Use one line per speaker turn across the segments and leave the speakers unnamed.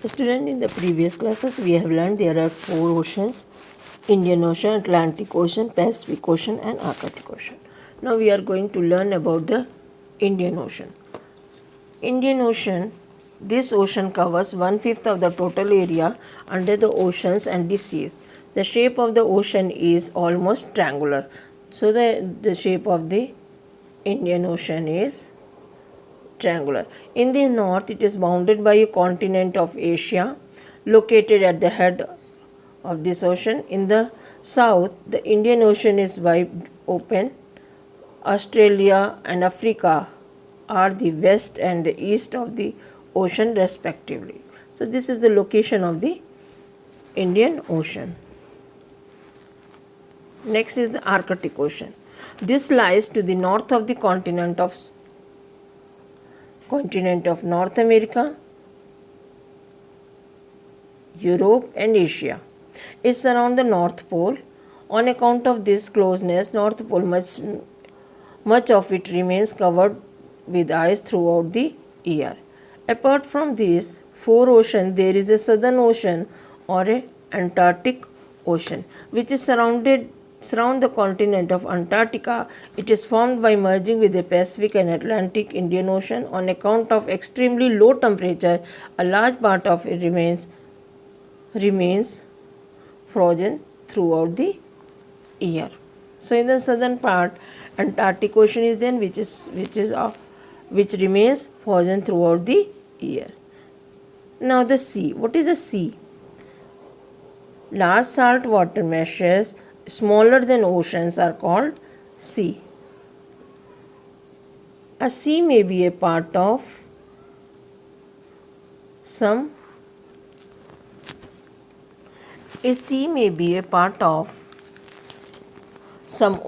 Student, in the previous classes we have learned there are four oceans: Indian Ocean, Atlantic Ocean, Pacific Ocean and Arctic Ocean. Now we are going to learn about the Indian Ocean. Indian Ocean, this ocean covers 1/5 of the total area under the oceans and the seas. The shape of the ocean is almost triangular. So the shape of the Indian Ocean is triangular. In the north, it is bounded by a continent of Asia, located at the head of this ocean. In the south, the Indian Ocean is wide open. Australia and Africa are the west and the east of the ocean, respectively. So, this is the location of the Indian Ocean. Next is the Arctic Ocean. This lies to the north of the continent of North America, Europe and Asia. It surrounds the North Pole. On account of this closeness, North Pole much of it remains covered with ice throughout the year. Apart from these four oceans, there is a Southern Ocean or a Antarctic Ocean, which is surround the continent of Antarctica. It is formed by merging with the Pacific and Atlantic Indian Ocean. On account of extremely low temperature, a large part of it remains frozen throughout the year. So in the southern part, Antarctic Ocean is then which remains frozen throughout the year. Now the sea. What is a sea? Large salt water masses smaller than oceans are called sea. A sea may be a part of some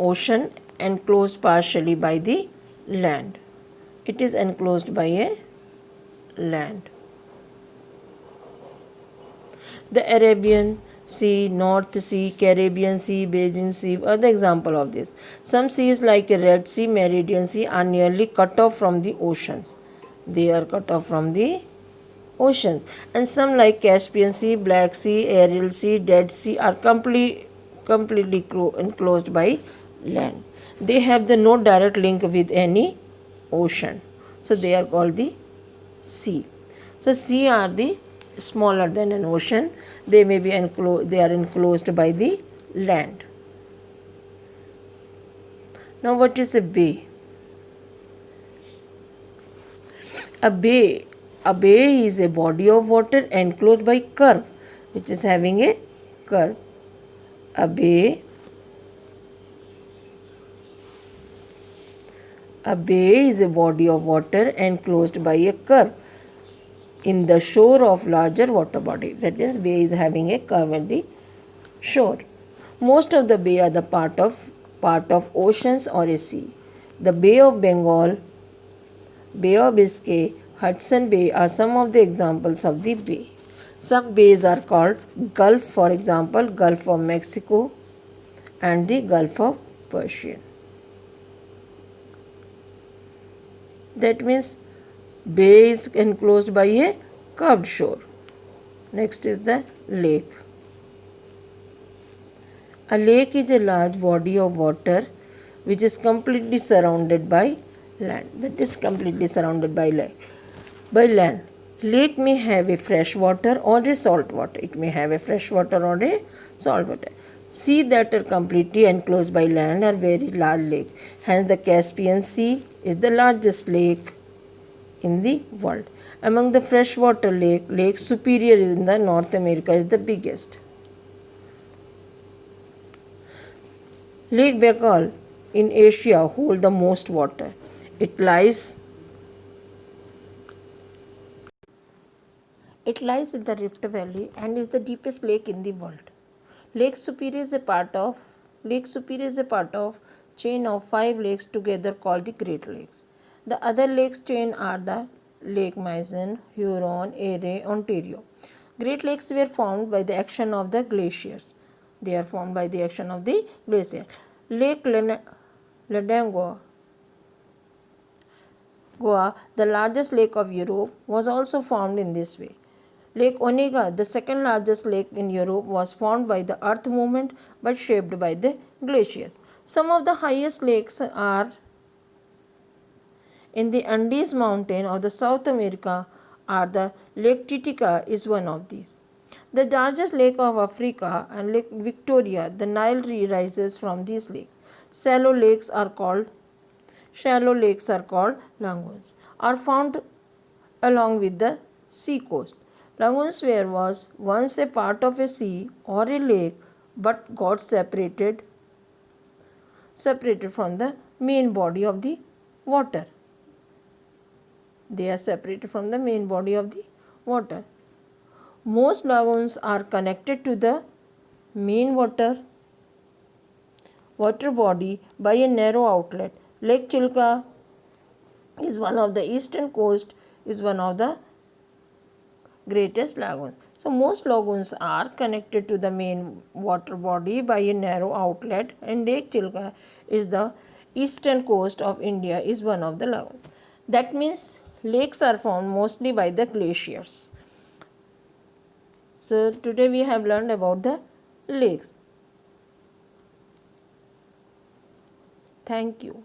ocean enclosed partially by the land. It is enclosed by a land. The Arabian Sea, North Sea, Caribbean Sea, Bajan Sea are the example of this. Some seas like Red Sea, Mediterranean Sea are nearly cut off from the oceans. They are cut off from the oceans. And some like Caspian Sea, Black Sea, Aral Sea, Dead Sea are completely enclosed by land. They have the no direct link with any ocean. So they are called the sea. So sea are the smaller than an ocean. They may be they are enclosed by the land. Now what is a bay? A bay is a body of water enclosed by curve, which is having a curve. A bay is a body of water enclosed by a curve in the shore of larger water body. That means bay is having a curve at the shore. Most of the bay are the part of oceans or a sea. The Bay of Bengal, Bay of Biscay, Hudson Bay are some of the examples of the bay. Some bays are called Gulf, for example, Gulf of Mexico and the Gulf of Persian. That means bay is enclosed by a curved shore. Next is the lake. A lake is a large body of water which is completely surrounded by land. That is completely surrounded by land. Lake may have a fresh water or a salt water. It may have a fresh water or a salt water. Sea that are completely enclosed by land are very large lake. Hence the Caspian Sea is the largest lake in the world. Among the freshwater Lake Superior in the North America is the biggest. Lake Baikal in Asia hold the most water. It lies in the Rift Valley and is the deepest lake in the world. Lake Superior is a part of chain of 5 lakes together called the Great Lakes. The other lakes chain are the Lake Michigan, Huron, Erie, Ontario. Great Lakes were formed by the action of the glaciers. They are formed by the action of the glacier. Lake Ledangwa, the largest lake of Europe, was also formed in this way. Lake Onega, the second largest lake in Europe, was formed by the earth movement but shaped by the glaciers. Some of the highest lakes are in the Andes mountain of the South America are the Lake Titicaca is one of these. The largest lake of Africa and Lake Victoria, the Nile rises from these lakes. Shallow lakes are called lagoons, are found along with the sea coast. Lagoons where was once a part of a sea or a lake but got separated from the main body of the water. They are separated from the main body of the water. Most lagoons are connected to the main water body by a narrow outlet. Lake Chilka is one of the eastern coast, is one of the greatest lagoons. So most lagoons are connected to the main water body by a narrow outlet, and Lake Chilka is the eastern coast of India, is one of the lagoons. That means lakes are formed mostly by the glaciers. So today we have learned about the lakes. Thank you.